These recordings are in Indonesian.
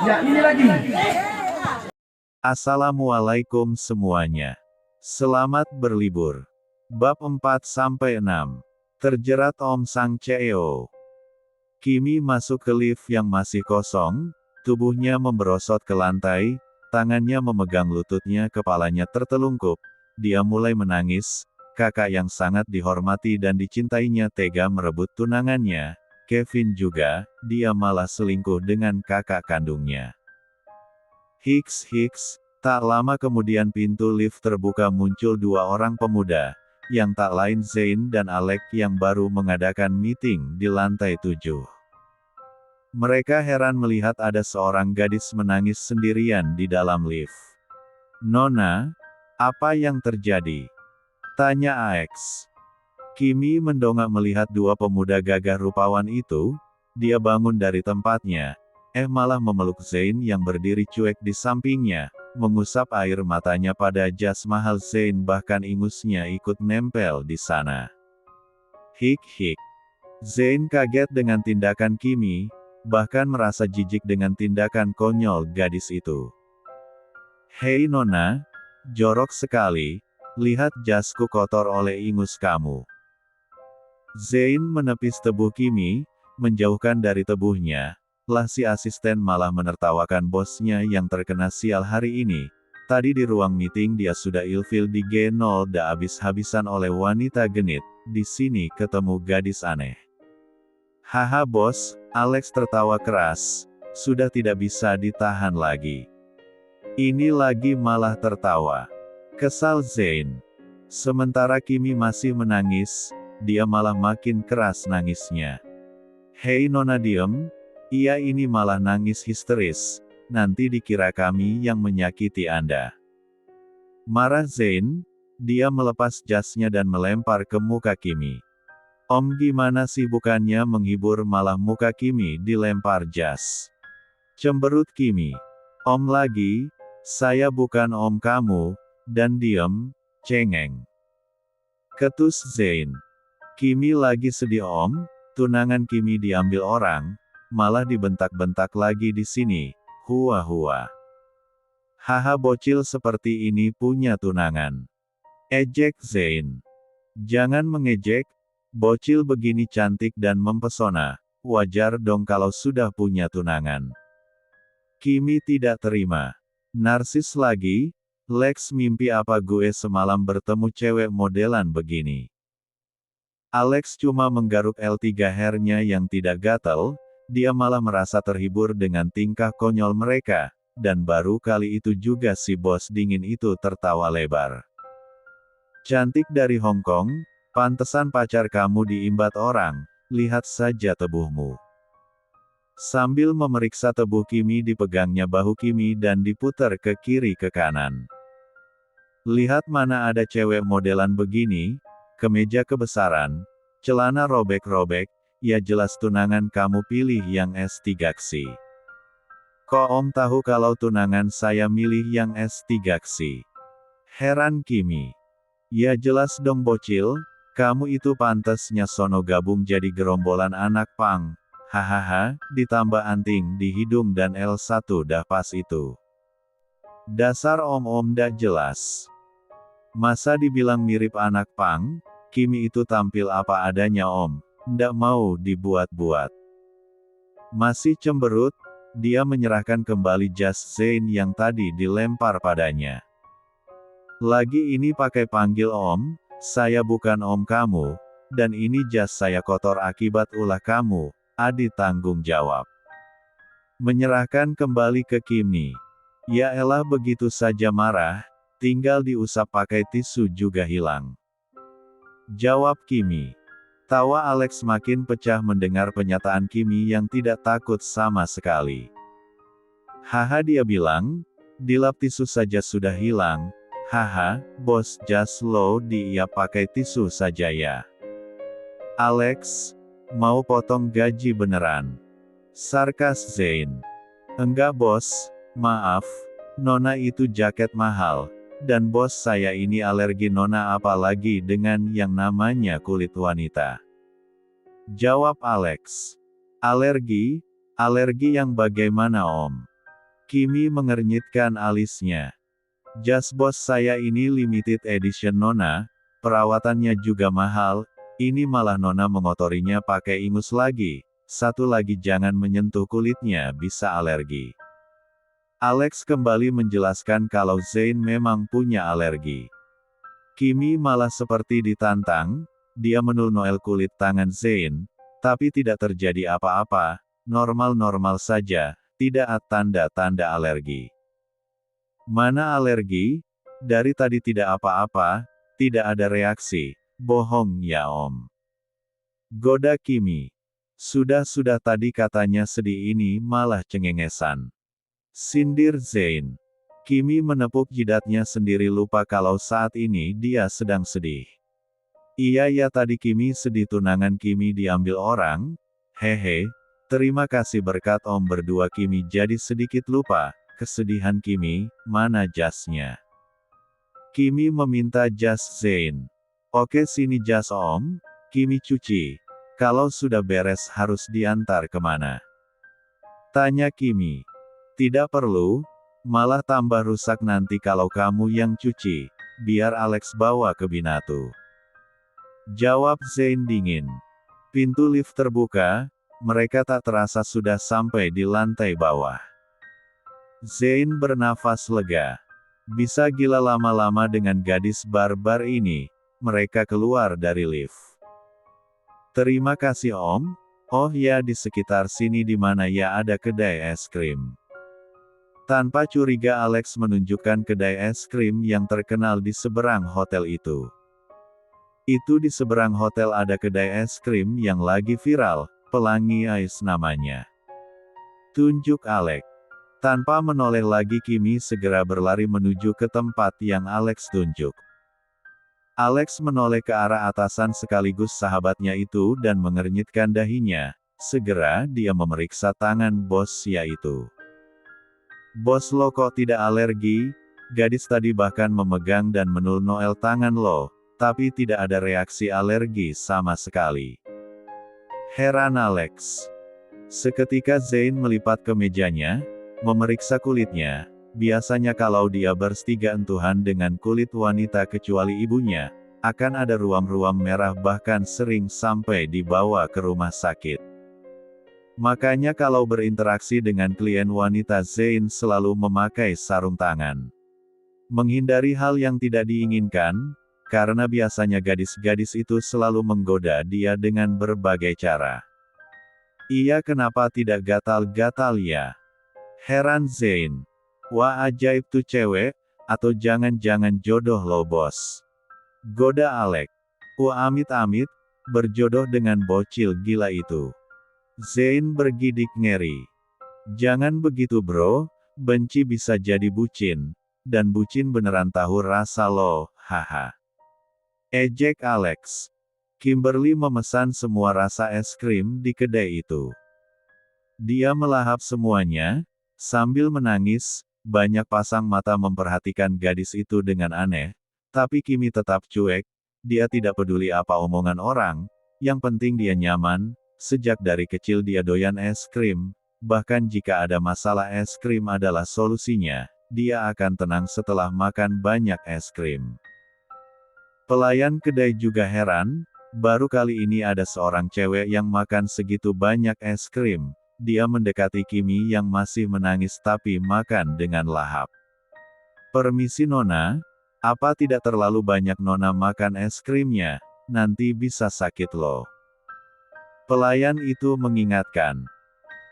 Ya, ini lagi. Assalamualaikum semuanya. Selamat berlibur. Bab 4-6. Terjerat Om Sang Cheo. Kimi masuk ke lift yang masih kosong, tubuhnya memberosot ke lantai, tangannya memegang lututnya, kepalanya tertelungkup. Dia mulai menangis. Kakak yang sangat dihormati dan dicintainya tega merebut tunangannya. Kevin juga, dia malah selingkuh dengan kakak kandungnya. Hiks, tak lama kemudian pintu lift terbuka, muncul dua orang pemuda, yang tak lain Zain dan Alec yang baru mengadakan meeting di lantai 7. Mereka heran melihat ada seorang gadis menangis sendirian di dalam lift. "Nona, apa yang terjadi?" tanya Ax. Kimi mendongak melihat dua pemuda gagah rupawan itu. Dia bangun dari tempatnya, malah memeluk Zain yang berdiri cuek di sampingnya, mengusap air matanya pada jas mahal Zain, bahkan ingusnya ikut nempel di sana. Hik. Zain kaget dengan tindakan Kimi, bahkan merasa jijik dengan tindakan konyol gadis itu. "Hei Nona, jorok sekali, lihat jasku kotor oleh ingus kamu." Zain menepis tebuh Kimi, menjauhkan dari tebuhnya. Lah si asisten malah menertawakan bosnya yang terkena sial hari ini. Tadi di ruang meeting dia sudah ilfil di G0 da habis-habisan oleh wanita genit. Di sini ketemu gadis aneh. "Haha bos," Alex tertawa keras. Sudah tidak bisa ditahan lagi. Ini lagi malah tertawa. Kesal Zain. Sementara Kimi masih menangis, dia malah makin keras nangisnya. "Hei Nona diem, iya ini malah nangis histeris, nanti dikira kami yang menyakiti Anda." Marah Zain, dia melepas jasnya dan melempar ke muka Kimi. "Om gimana sih, bukannya menghibur malah muka Kimi dilempar jas." Cemberut Kimi. "Om lagi, saya bukan om kamu, dan diem, cengeng." Ketus Zain. "Kimi lagi sedih om, tunangan Kimi diambil orang, malah dibentak-bentak lagi di sini, hua. Haha bocil seperti ini punya tunangan." Ejek Zain. "Jangan mengejek, bocil begini cantik dan mempesona, wajar dong kalau sudah punya tunangan." Kimi tidak terima. "Narsis lagi, Lex, mimpi apa gue semalam bertemu cewek modelan begini." Alex cuma menggaruk L3 hairnya yang tidak gatal, dia malah merasa terhibur dengan tingkah konyol mereka, dan baru kali itu juga si bos dingin itu tertawa lebar. "Cantik dari Hong Kong, pantesan pacar kamu diimbat orang, lihat saja tebuhmu." Sambil memeriksa tebuh Kimi, dipegangnya bahu Kimi dan diputar ke kiri ke kanan. "Lihat mana ada cewek modelan begini, kemeja kebesaran, celana robek-robek, ya jelas tunangan kamu pilih yang S3Xi. Kok om tahu kalau tunangan saya milih yang S3Xi?" heran Kimi. "Ya jelas dong bocil, kamu itu pantesnya sono gabung jadi gerombolan anak pang, hahaha, ditambah anting di hidung dan L1 dah pas itu. Dasar om-om dah jelas. Masa dibilang mirip anak pang? Kimi itu tampil apa adanya om, ndak mau dibuat-buat." Masih cemberut, dia menyerahkan kembali jas Zain yang tadi dilempar padanya. "Lagi ini pakai panggil om, saya bukan om kamu, dan ini jas saya kotor akibat ulah kamu, adi tanggung jawab." Menyerahkan kembali ke Kimi. Ya elah, begitu saja marah, tinggal diusap pakai tisu juga hilang. Jawab Kimi. Tawa Alex makin pecah mendengar pernyataan Kimi yang tidak takut sama sekali. "Haha," dia bilang, "dilap tisu saja sudah hilang. Haha, bos, jas lo diiap pakai tisu saja ya." "Alex, mau potong gaji beneran?" sarkas Zain. "Enggak bos, maaf, Nona itu jaket mahal. Dan bos saya ini alergi Nona, apalagi dengan yang namanya kulit wanita." Jawab Alex. Alergi? Alergi yang bagaimana om?" Kimi mengernyitkan alisnya. Jas bos saya ini limited edition Nona, perawatannya juga mahal, ini malah Nona mengotorinya pakai ingus lagi, satu lagi jangan menyentuh kulitnya bisa alergi. Alex kembali menjelaskan kalau Zain memang punya alergi. Kimi malah seperti ditantang, dia menul-noel kulit tangan Zain, tapi tidak terjadi apa-apa, normal-normal saja, tidak ada tanda-tanda alergi. Mana alergi? Dari tadi tidak apa-apa, tidak ada reaksi, bohong ya om. Goda Kimi. Sudah-sudah tadi katanya sedih ini malah cengengesan. Sindir Zain. Kimi menepuk jidatnya sendiri lupa kalau saat ini dia sedang sedih. Iya ya tadi Kimi sedih tunangan Kimi diambil orang, hehe, terima kasih berkat om berdua Kimi jadi sedikit lupa, kesedihan Kimi, mana jasnya? Kimi meminta jas Zain. Oke sini jas om, Kimi cuci. Kalau sudah beres harus diantar kemana? Tanya Kimi. Tidak perlu, malah tambah rusak nanti kalau kamu yang cuci, biar Alex bawa ke Binatu. Jawab Zain dingin. Pintu lift terbuka, mereka tak terasa sudah sampai di lantai bawah. Zain bernafas lega. Bisa gila lama-lama dengan gadis barbar ini, mereka keluar dari lift. Terima kasih om, oh ya di sekitar sini di mana ya ada kedai es krim. Tanpa curiga Alex menunjukkan kedai es krim yang terkenal di seberang hotel itu. Itu di seberang hotel ada kedai es krim yang lagi viral, Pelangi Ice namanya. Tunjuk Alex. Tanpa menoleh lagi Kimi segera berlari menuju ke tempat yang Alex tunjuk. Alex menoleh ke arah atasan sekaligus sahabatnya itu dan mengernyitkan dahinya. Segera dia memeriksa tangan bos ya itu. Bos lo kok tidak alergi? Gadis tadi bahkan memegang dan menul-noel tangan lo, tapi tidak ada reaksi alergi sama sekali. Heran Alex. Seketika Zain melipat ke mejanya, memeriksa kulitnya. Biasanya kalau dia bersentuhan dengan kulit wanita kecuali ibunya, akan ada ruam-ruam merah bahkan sering sampai dibawa ke rumah sakit. Makanya kalau berinteraksi dengan klien wanita Zain selalu memakai sarung tangan. Menghindari hal yang tidak diinginkan, karena biasanya gadis-gadis itu selalu menggoda dia dengan berbagai cara. Iya kenapa tidak gatal-gatal ya? Heran Zain. Wah ajaib tuh cewek, atau jangan-jangan jodoh lo bos. Goda Alex. Wah amit-amit, berjodoh dengan bocil gila itu. Zain bergidik ngeri. Jangan begitu bro, benci bisa jadi bucin, dan bucin beneran tahu rasa lo, haha. Ejek Alex. Kimberly memesan semua rasa es krim di kedai itu. Dia melahap semuanya, sambil menangis, banyak pasang mata memperhatikan gadis itu dengan aneh, tapi Kimi tetap cuek, dia tidak peduli apa omongan orang, yang penting dia nyaman, sejak dari kecil dia doyan es krim, bahkan jika ada masalah es krim adalah solusinya, dia akan tenang setelah makan banyak es krim. Pelayan kedai juga heran, baru kali ini ada seorang cewek yang makan segitu banyak es krim. Dia mendekati Kimi yang masih menangis tapi makan dengan lahap. Permisi Nona, apa tidak terlalu banyak Nona makan es krimnya, nanti bisa sakit loh. Pelayan itu mengingatkan.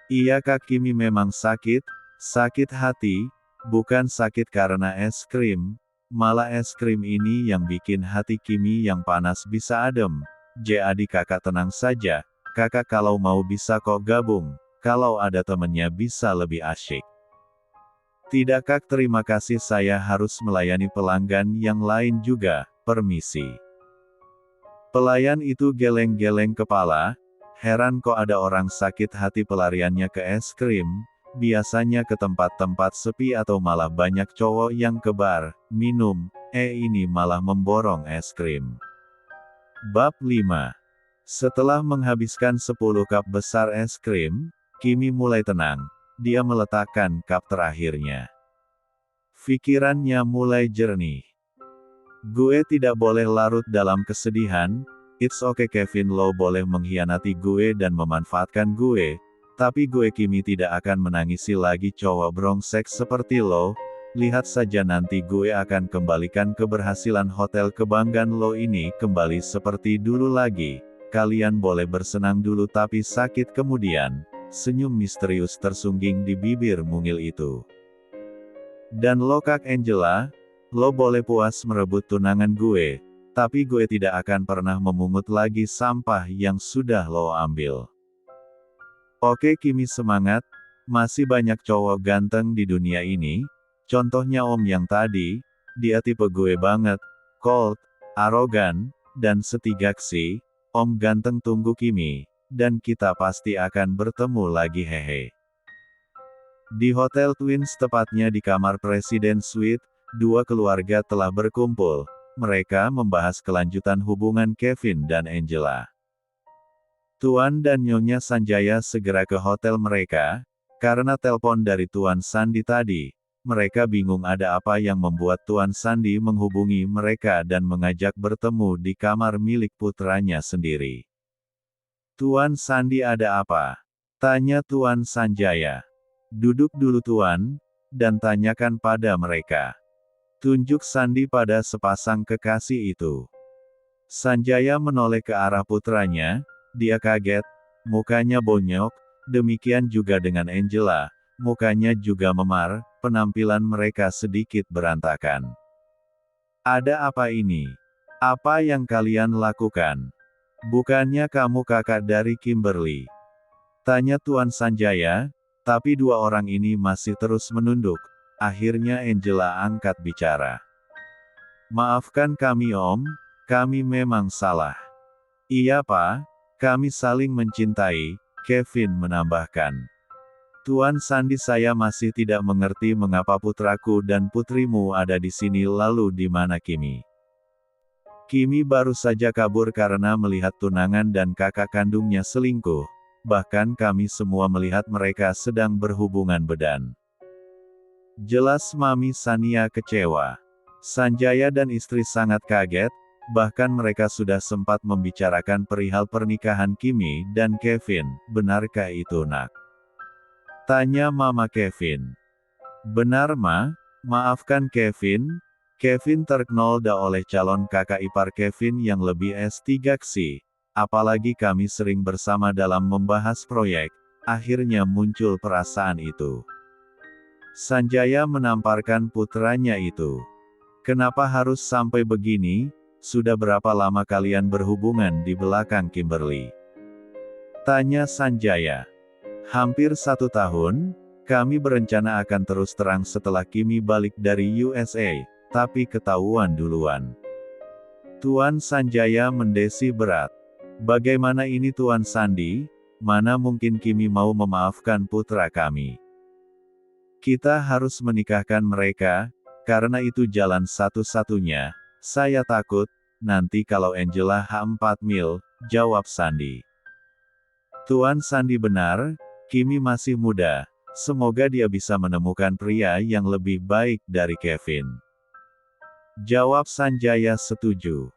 Iya Kak Kimi memang sakit, sakit hati, bukan sakit karena es krim, malah es krim ini yang bikin hati Kimi yang panas bisa adem. Jadi kakak tenang saja, kakak kalau mau bisa kok gabung. Kalau ada temennya bisa lebih asyik. Tidak Kak terima kasih saya harus melayani pelanggan yang lain juga, permisi. Pelayan itu geleng-geleng kepala, heran kok ada orang sakit hati pelariannya ke es krim, biasanya ke tempat-tempat sepi atau malah banyak cowok yang ke bar, minum, ini malah memborong es krim. Bab 5. Setelah menghabiskan 10 cup besar es krim, Kimi mulai tenang. dia meletakkan cup terakhirnya. Pikirannya mulai jernih. Gue tidak boleh larut dalam kesedihan. It's okay Kevin, lo boleh mengkhianati gue dan memanfaatkan gue, tapi gue Kimi tidak akan menangisi lagi cowok brengsek seperti lo. Lihat saja nanti gue akan kembalikan keberhasilan hotel kebanggaan lo ini kembali seperti dulu lagi. Kalian boleh bersenang dulu tapi sakit kemudian. Senyum misterius tersungging di bibir mungil itu. Dan lo Kak Angela, lo boleh puas merebut tunangan gue, tapi gue tidak akan pernah memungut lagi sampah yang sudah lo ambil. Oke Kimi semangat, masih banyak cowok ganteng di dunia ini, contohnya Om yang tadi, dia tipe gue banget, cold, arogan, dan setigaksi. Om ganteng tunggu Kimi, dan kita pasti akan bertemu lagi hehe. Di Hotel Twins tepatnya di kamar Presiden Suite, dua keluarga telah berkumpul. Mereka membahas kelanjutan hubungan Kevin dan Angela. Tuan dan Nyonya Sanjaya segera ke hotel mereka, karena telepon dari Tuan Sandi tadi. Mereka bingung ada apa yang membuat Tuan Sandi menghubungi mereka dan mengajak bertemu di kamar milik putranya sendiri. Tuan Sandi ada apa? Tanya Tuan Sanjaya. Duduk dulu Tuan, dan tanyakan pada mereka. Tunjuk Sandi pada sepasang kekasih itu. Sanjaya menoleh ke arah putranya, dia kaget, mukanya bonyok, demikian juga dengan Angela, mukanya juga memar, penampilan mereka sedikit berantakan. Ada apa ini? Apa yang kalian lakukan? Bukannya kamu kakak dari Kimberly? Tanya Tuan Sanjaya, tapi dua orang ini masih terus menunduk. Akhirnya Angela angkat bicara. Maafkan kami Om, kami memang salah. Iya Pak, kami saling mencintai, Kevin menambahkan. Tuan Sandi saya masih tidak mengerti mengapa putraku dan putrimu ada di sini lalu di mana Kimi. Kimi baru saja kabur karena melihat tunangan dan kakak kandungnya selingkuh, bahkan kami semua melihat mereka sedang berhubungan badan. Jelas Mami Sania kecewa. Sanjaya dan istri sangat kaget, bahkan mereka sudah sempat membicarakan perihal pernikahan Kimi dan Kevin, benarkah itu nak? Tanya Mama Kevin. Benar Ma, maafkan Kevin. Kevin terkenoda oleh calon kakak ipar Kevin yang lebih S3ksi. Apalagi kami sering bersama dalam membahas proyek, akhirnya muncul perasaan itu. Sanjaya menamparkan putranya itu. Kenapa harus sampai begini? Sudah berapa lama kalian berhubungan di belakang Kimberly? Tanya Sanjaya. Hampir 1 tahun, kami berencana akan terus terang setelah Kimi balik dari USA, tapi ketahuan duluan. Tuan Sanjaya mendesi berat. Bagaimana ini Tuan Sandi? Mana mungkin Kimi mau memaafkan putra kami? Kita harus menikahkan mereka, karena itu jalan satu-satunya. Saya takut, nanti kalau Angela H4 mil, jawab Sandi. Tuan Sandi benar, Kimi masih muda, semoga dia bisa menemukan pria yang lebih baik dari Kevin. Jawab Sanjaya setuju.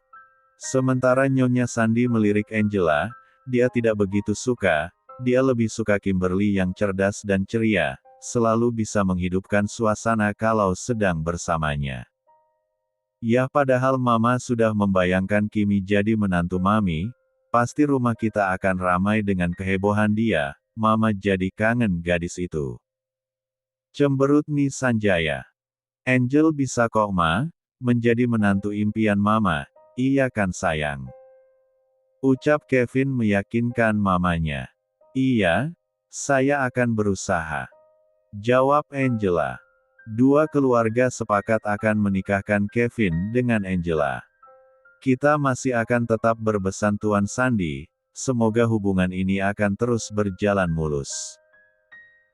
Sementara Nyonya Sandi melirik Angela, dia tidak begitu suka, dia lebih suka Kimberly yang cerdas dan ceria, selalu bisa menghidupkan suasana kalau sedang bersamanya. Ya padahal Mama sudah membayangkan Kimi jadi menantu Mami, pasti rumah kita akan ramai dengan kehebohan dia. Mama jadi kangen gadis itu. Cemberut nih Sanjaya. Angel bisa kok Ma, menjadi menantu impian Mama, iya kan sayang? Ucap Kevin meyakinkan mamanya. Iya, saya akan berusaha. Jawab Angela. Dua keluarga sepakat akan menikahkan Kevin dengan Angela. Kita masih akan tetap berbesan Tuan Sandi. Semoga hubungan ini akan terus berjalan mulus.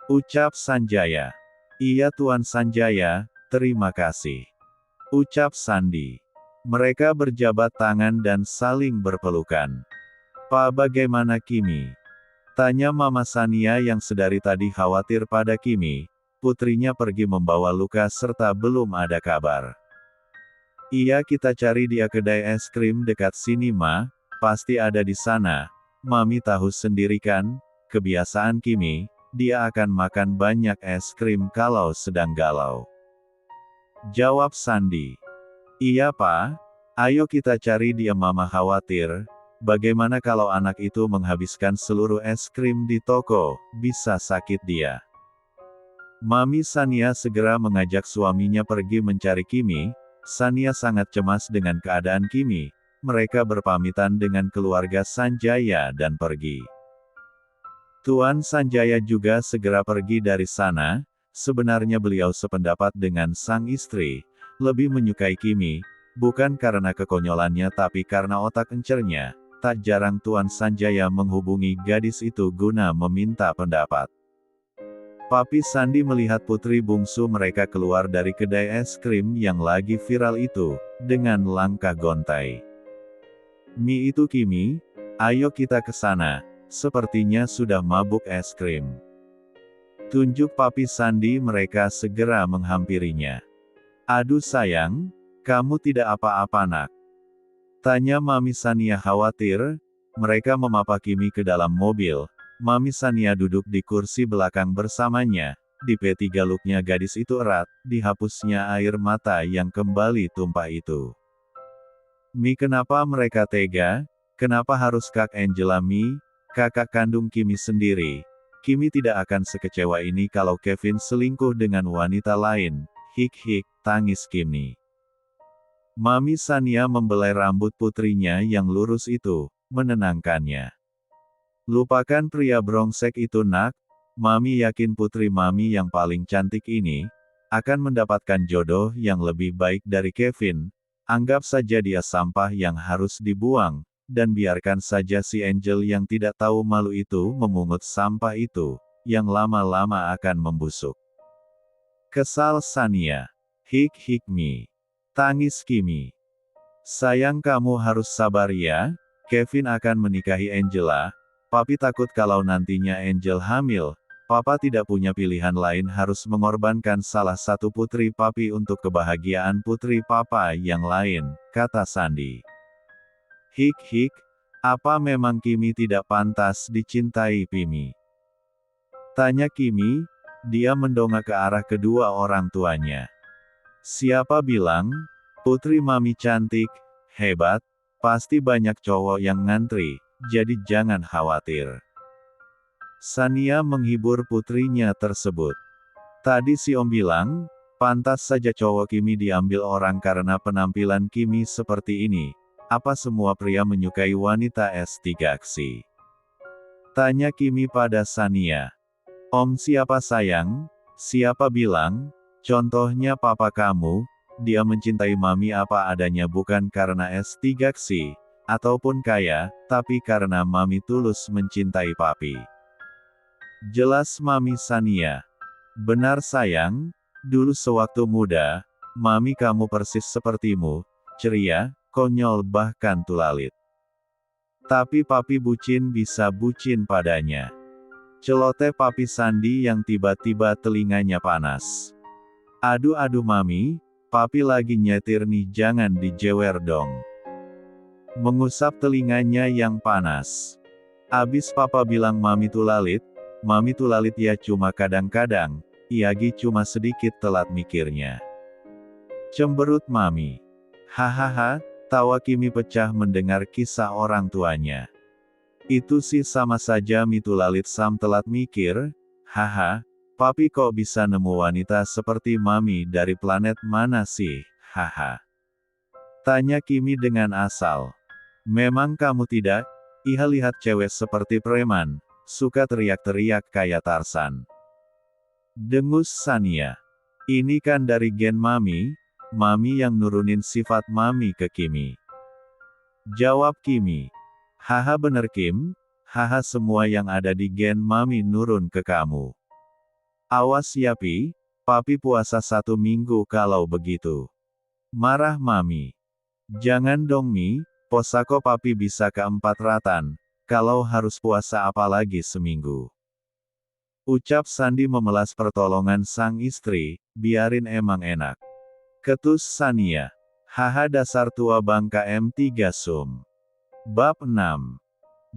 Ucap Sanjaya. Iya Tuan Sanjaya, terima kasih. Ucap Sandi. Mereka berjabat tangan dan saling berpelukan. Pak bagaimana Kimi? Tanya Mama Sania yang sedari tadi khawatir pada Kimi. Putrinya pergi membawa luka serta belum ada kabar. Iya, kita cari dia kedai es krim dekat sini Ma, pasti ada di sana. Mami tahu sendiri kan, kebiasaan Kimi, dia akan makan banyak es krim kalau sedang galau. Jawab Sandi. Iya Pak, ayo kita cari dia. Mama khawatir, bagaimana kalau anak itu menghabiskan seluruh es krim di toko, bisa sakit dia. Mami Sania segera mengajak suaminya pergi mencari Kimi. Sania sangat cemas dengan keadaan Kimi. Mereka berpamitan dengan keluarga Sanjaya dan pergi. Tuan Sanjaya juga segera pergi dari sana. Sebenarnya beliau sependapat dengan sang istri, lebih menyukai Kimi, bukan karena kekonyolannya tapi karena otak encernya. Tak jarang Tuan Sanjaya menghubungi gadis itu guna meminta pendapat. Papi Sandi melihat putri bungsu mereka keluar dari kedai es krim yang lagi viral itu, dengan langkah gontai. Mi, itu Kimi, ayo kita ke sana, sepertinya sudah mabuk es krim. Tunjuk Papi Sandi. Mereka segera menghampirinya. Aduh sayang, kamu tidak apa-apa nak? Tanya Mami Sania khawatir. Mereka memapa Kimi ke dalam mobil. Mami Sania duduk di kursi belakang bersamanya. Di P3 looknya gadis itu erat, dihapusnya air mata yang kembali tumpah itu. Mi, kenapa mereka tega? Kenapa harus Kak Angela? Mi, kakak kandung Kimi sendiri. Kimi tidak akan sekecewa ini kalau Kevin selingkuh dengan wanita lain. Hik-hik, tangis Kimi. Mami Sania membelai rambut putrinya yang lurus itu, menenangkannya. Lupakan pria brengsek itu nak. Mami yakin putri Mami yang paling cantik ini akan mendapatkan jodoh yang lebih baik dari Kevin. Anggap saja dia sampah yang harus dibuang, dan biarkan saja si Angel yang tidak tahu malu itu memungut sampah itu, yang lama-lama akan membusuk. Kesal Sania. Hik-hik Mi. Tangis Kimi. Sayang, kamu harus sabar ya. Kevin akan menikahi Angela. Papi takut kalau nantinya Angel hamil. Papa tidak punya pilihan lain, harus mengorbankan salah satu putri papi untuk kebahagiaan putri papa yang lain, kata Sandi. Hik-hik, apa memang Kimi tidak pantas dicintai Pimi? Tanya Kimi. Dia mendongak ke arah kedua orang tuanya. Siapa bilang? Putri Mami cantik, hebat, pasti banyak cowok yang ngantri, jadi jangan khawatir. Sania menghibur putrinya tersebut. Tadi si Om bilang, pantas saja cowok Kimi diambil orang karena penampilan Kimi seperti ini. Apa semua pria menyukai wanita S3-ksi? Tanya Kimi pada Sania. Om siapa sayang? Siapa bilang? Contohnya papa kamu, dia mencintai Mami apa adanya, bukan karena S3-ksi, ataupun kaya, tapi karena Mami tulus mencintai papi. Jelas Mami Sania. Benar sayang, dulu sewaktu muda, Mami kamu persis sepertimu, ceria, konyol bahkan tulalit. Tapi papi bucin bisa bucin padanya. Celoteh Papi Sandi yang tiba-tiba telinganya panas. Aduh Mami, papi lagi nyetir nih, jangan dijewer dong. Mengusap telinganya yang panas. Abis papa bilang Mami tulalit ya cuma kadang-kadang, Iyagi cuma sedikit telat mikirnya. Cemberut Mami. Hahaha, tawa Kimi pecah mendengar kisah orang tuanya. Itu sih sama saja Mi tulalit sam telat mikir, haha, papi kok bisa nemu wanita seperti Mami dari planet mana sih, haha. Tanya Kimi dengan asal. Memang kamu tidak? Iha lihat cewek seperti preman. Suka teriak-teriak kayak Tarsan. Dengus Sania. Ini kan dari gen Mami, Mami yang nurunin sifat Mami ke Kimi. Jawab Kimi. Haha bener Kim, haha semua yang ada di gen Mami nurun ke kamu. Awas ya Pi, papi puasa 1 minggu kalau begitu. Marah Mami. Jangan dong Mi, posako papi bisa ke 4 ratan. kalau harus puasa apalagi seminggu. Ucap Sandi memelas pertolongan sang istri, biarin emang enak. Ketus Sania. Haha dasar tua bangka M3 Sum. Bab 6.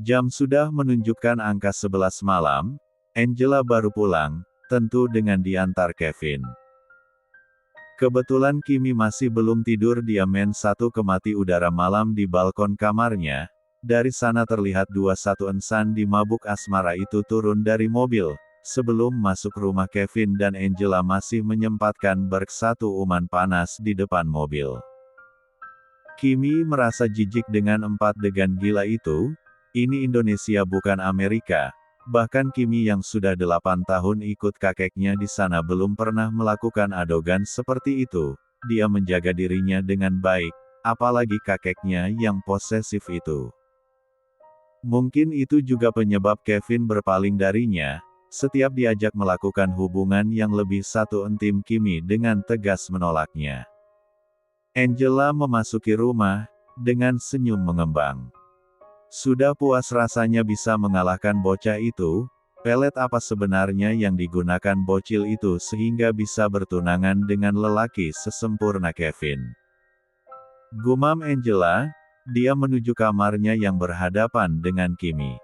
Jam sudah menunjukkan angka 11 malam, Angela baru pulang, tentu dengan diantar Kevin. Kebetulan Kimi masih belum tidur, dia main satu kemati udara malam di balkon kamarnya. Dari sana terlihat dua satu insan di mabuk asmara itu turun dari mobil. Sebelum masuk rumah, Kevin dan Angela masih menyempatkan satu uman panas di depan mobil. Kimi merasa jijik dengan empat degan gila itu. Ini Indonesia bukan Amerika. Bahkan Kimi yang sudah 8 tahun ikut kakeknya di sana belum pernah melakukan adegan seperti itu. Dia menjaga dirinya dengan baik, apalagi kakeknya yang posesif itu. Mungkin itu juga penyebab Kevin berpaling darinya. Setiap diajak melakukan hubungan yang lebih satu intim, Kimi dengan tegas menolaknya. Angela memasuki rumah, dengan senyum mengembang. Sudah puas rasanya bisa mengalahkan bocah itu. Pelet apa sebenarnya yang digunakan bocil itu sehingga bisa bertunangan dengan lelaki sesempurna Kevin? Gumam Angela, dia menuju kamarnya yang berhadapan dengan Kimi.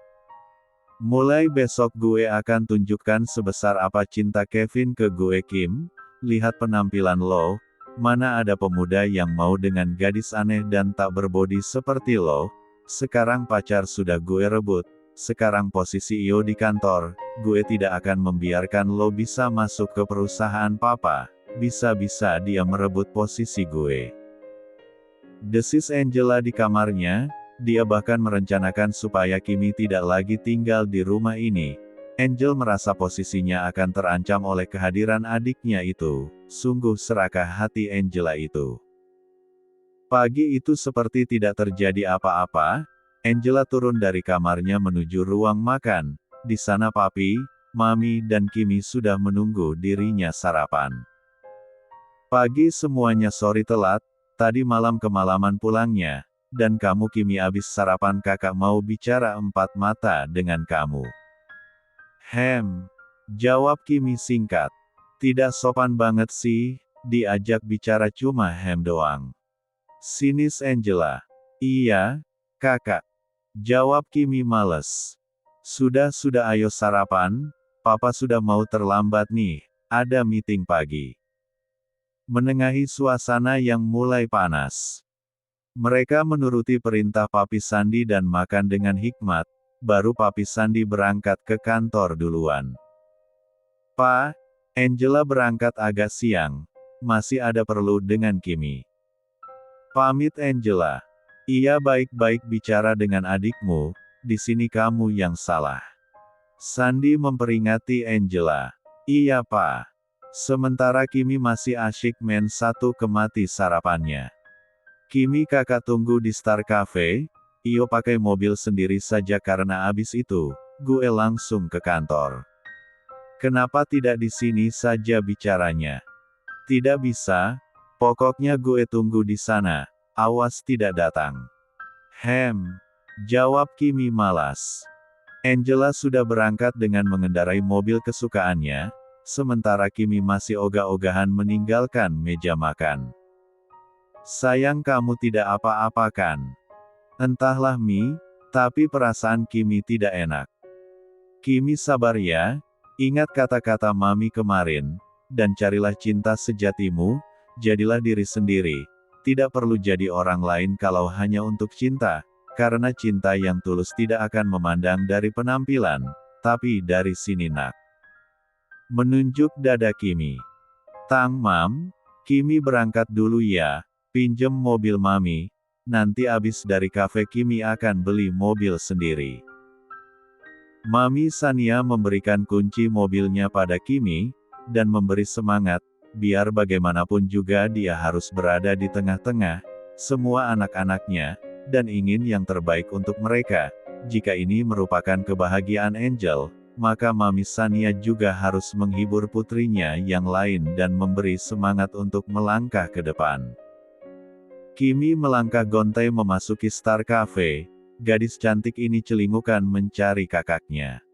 Mulai besok gue akan tunjukkan sebesar apa cinta Kevin ke gue, Kim. Lihat penampilan lo, mana ada pemuda yang mau dengan gadis aneh dan tak berbodi seperti lo. Sekarang pacar sudah gue rebut, sekarang posisi IO di kantor, gue tidak akan membiarkan lo bisa masuk ke perusahaan papa. Bisa-bisa dia merebut posisi gue. Desis Angela di kamarnya. Dia bahkan merencanakan supaya Kimi tidak lagi tinggal di rumah ini. Angel merasa posisinya akan terancam oleh kehadiran adiknya itu. Sungguh serakah hati Angela itu. Pagi itu seperti tidak terjadi apa-apa. Angela turun dari kamarnya menuju ruang makan. Di sana papi, mami dan Kimi sudah menunggu dirinya sarapan. Pagi semuanya, sorry telat, tadi malam kemalaman pulangnya. Dan kamu Kimi abis sarapan, kakak mau bicara empat mata dengan kamu. Jawab Kimi singkat. Tidak sopan banget sih, diajak bicara cuma doang. Sinis Angela. Iya, kakak. Jawab Kimi males. Sudah ayo sarapan, papa sudah mau terlambat nih, ada meeting pagi. Menengahi suasana yang mulai panas. Mereka menuruti perintah Papi Sandi dan makan dengan hikmat, baru Papi Sandi berangkat ke kantor duluan. Pak, Angela berangkat agak siang, masih ada perlu dengan Kimi. Pamit Angela. Iya, baik-baik bicara dengan adikmu, di sini kamu yang salah. Sandi memperingati Angela. Iya Pak. Sementara Kimi masih asyik main satu kemati sarapannya. Kimi, kakak tunggu di Star Cafe. Iyo pakai mobil sendiri saja karena abis itu, gue langsung ke kantor. Kenapa tidak di sini saja bicaranya? Tidak bisa, pokoknya gue tunggu di sana, awas tidak datang. Jawab Kimi malas. Angela sudah berangkat dengan mengendarai mobil kesukaannya, sementara Kimi masih ogah-ogahan meninggalkan meja makan. Sayang, kamu tidak apa-apa kan? Entahlah Mi, tapi perasaan Kimi tidak enak. Kimi sabar ya, ingat kata-kata Mami kemarin, dan carilah cinta sejatimu, jadilah diri sendiri, tidak perlu jadi orang lain kalau hanya untuk cinta, karena cinta yang tulus tidak akan memandang dari penampilan, tapi dari sini nak. Menunjuk dada Kimi. Tang Mam, Kimi berangkat dulu ya. Pinjem mobil Mami, nanti abis dari kafe Kimi akan beli mobil sendiri. Mami Sania memberikan kunci mobilnya pada Kimi, dan memberi semangat, biar bagaimanapun juga dia harus berada di tengah-tengah, semua anak-anaknya, dan ingin yang terbaik untuk mereka. Jika ini merupakan kebahagiaan Angel, maka Mami Sania juga harus menghibur putrinya yang lain dan memberi semangat untuk melangkah ke depan. Kimi melangkah gontai memasuki Star Cafe. gadis cantik ini celingukan mencari kakaknya.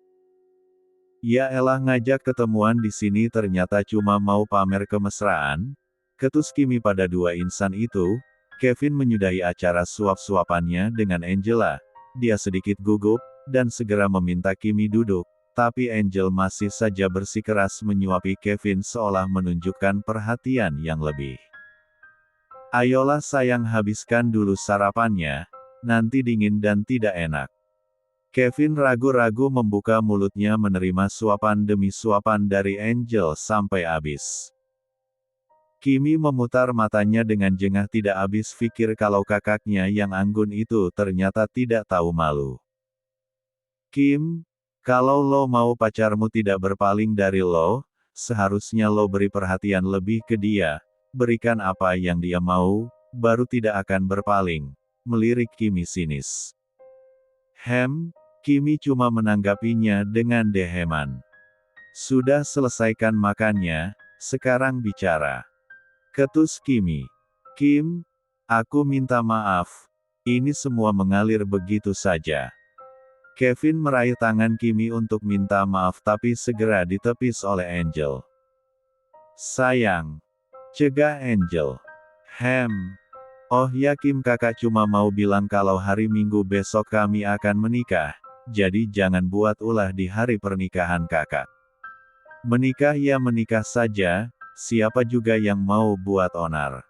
Ya elah, ngajak ketemuan di sini ternyata cuma mau pamer kemesraan, ketus Kimi pada dua insan itu. Kevin menyudahi acara suap-suapannya dengan Angela. Dia sedikit gugup, dan segera meminta Kimi duduk, tapi Angel masih saja bersikeras menyuapi Kevin seolah menunjukkan perhatian yang lebih. Ayolah sayang, habiskan dulu sarapannya, nanti dingin dan tidak enak. Kevin ragu-ragu membuka mulutnya menerima suapan demi suapan dari Angel sampai habis. Kimi memutar matanya dengan jengah, tidak habis pikir kalau kakaknya yang anggun itu ternyata tidak tahu malu. Kim, kalau lo mau pacarmu tidak berpaling dari lo, seharusnya lo beri perhatian lebih ke dia, berikan apa yang dia mau, baru tidak akan berpaling, melirik Kimi sinis. Kimi cuma menanggapinya dengan deheman. Sudah selesaikan makannya, sekarang bicara. Ketus Kimi. Kim, aku minta maaf. Ini semua mengalir begitu saja. Kevin meraih tangan Kimi untuk minta maaf tapi segera ditepis oleh Angel. Sayang. Cegah Angel. Oh ya Kim, kakak cuma mau bilang kalau hari Minggu besok kami akan menikah. Jadi jangan buat ulah di hari pernikahan kakak. Menikah ya menikah saja, siapa juga yang mau buat onar.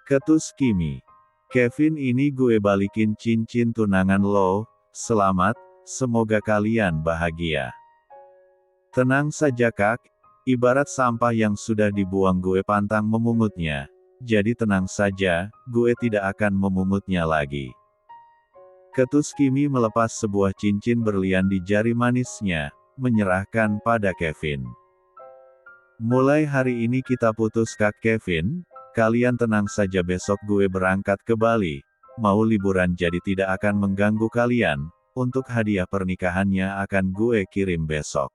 Ketus Kimi. Kevin, ini gue balikin cincin tunangan lo, selamat, semoga kalian bahagia. Tenang saja kak, ibarat sampah yang sudah dibuang gue pantang memungutnya, jadi tenang saja, gue tidak akan memungutnya lagi. Ketus Kimi melepas sebuah cincin berlian di jari manisnya, menyerahkan pada Kevin. Mulai hari ini kita putus kak Kevin, kalian tenang saja, besok gue berangkat ke Bali, mau liburan jadi tidak akan mengganggu kalian, untuk hadiah pernikahannya akan gue kirim besok.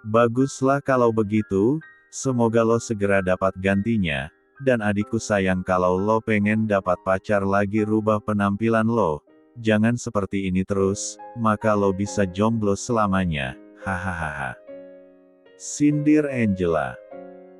Baguslah kalau begitu, semoga lo segera dapat gantinya, dan adikku sayang kalau lo pengen dapat pacar lagi rubah penampilan lo. Jangan seperti ini terus, maka lo bisa jomblo selamanya, hahaha. Sindir Angela.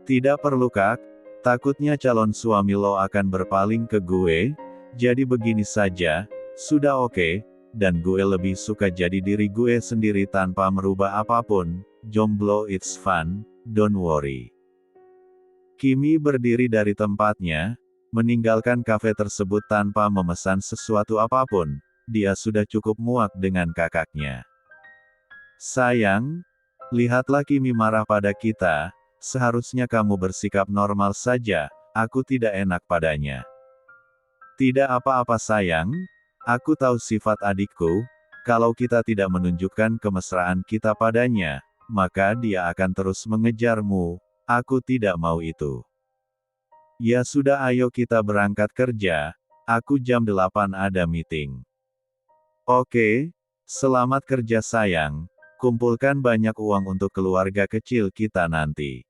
Tidak perlu kak, takutnya calon suami lo akan berpaling ke gue, jadi begini saja, sudah oke, dan gue lebih suka jadi diri gue sendiri tanpa merubah apapun, jomblo it's fun, don't worry. Kimi berdiri dari tempatnya, meninggalkan kafe tersebut tanpa memesan sesuatu apapun, dia sudah cukup muak dengan kakaknya. Sayang, lihatlah Kimi marah pada kita, seharusnya kamu bersikap normal saja, aku tidak enak padanya. Tidak apa-apa sayang, aku tahu sifat adikku, kalau kita tidak menunjukkan kemesraan kita padanya, maka dia akan terus mengejarmu, aku tidak mau itu. Ya sudah, ayo kita berangkat kerja, aku jam 8 ada meeting. Oke, selamat kerja sayang, kumpulkan banyak uang untuk keluarga kecil kita nanti.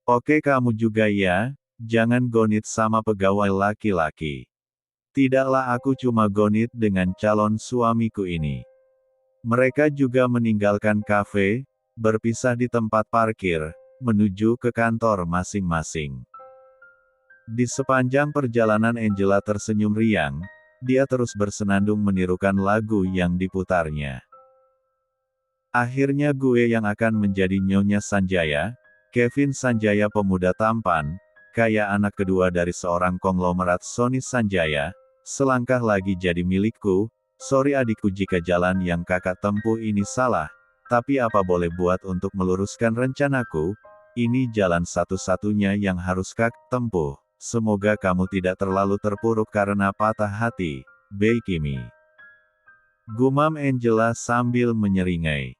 Oke, kamu juga ya, jangan gonit sama pegawai laki-laki. Tidaklah, aku cuma gonit dengan calon suamiku ini. Mereka juga meninggalkan kafe, berpisah di tempat parkir, menuju ke kantor masing-masing. Di sepanjang perjalanan Angela tersenyum riang, dia terus bersenandung menirukan lagu yang diputarnya. Akhirnya gue yang akan menjadi Nyonya Sanjaya, Kevin Sanjaya, pemuda tampan, kaya, anak kedua dari seorang konglomerat Sony Sanjaya, selangkah lagi jadi milikku. Sorry adikku jika jalan yang kakak tempuh ini salah, tapi apa boleh buat untuk meluruskan rencanaku, ini jalan satu-satunya yang harus kakak tempuh. Semoga kamu tidak terlalu terpuruk karena patah hati, Bei Kimi. Gumam Angela sambil menyeringai.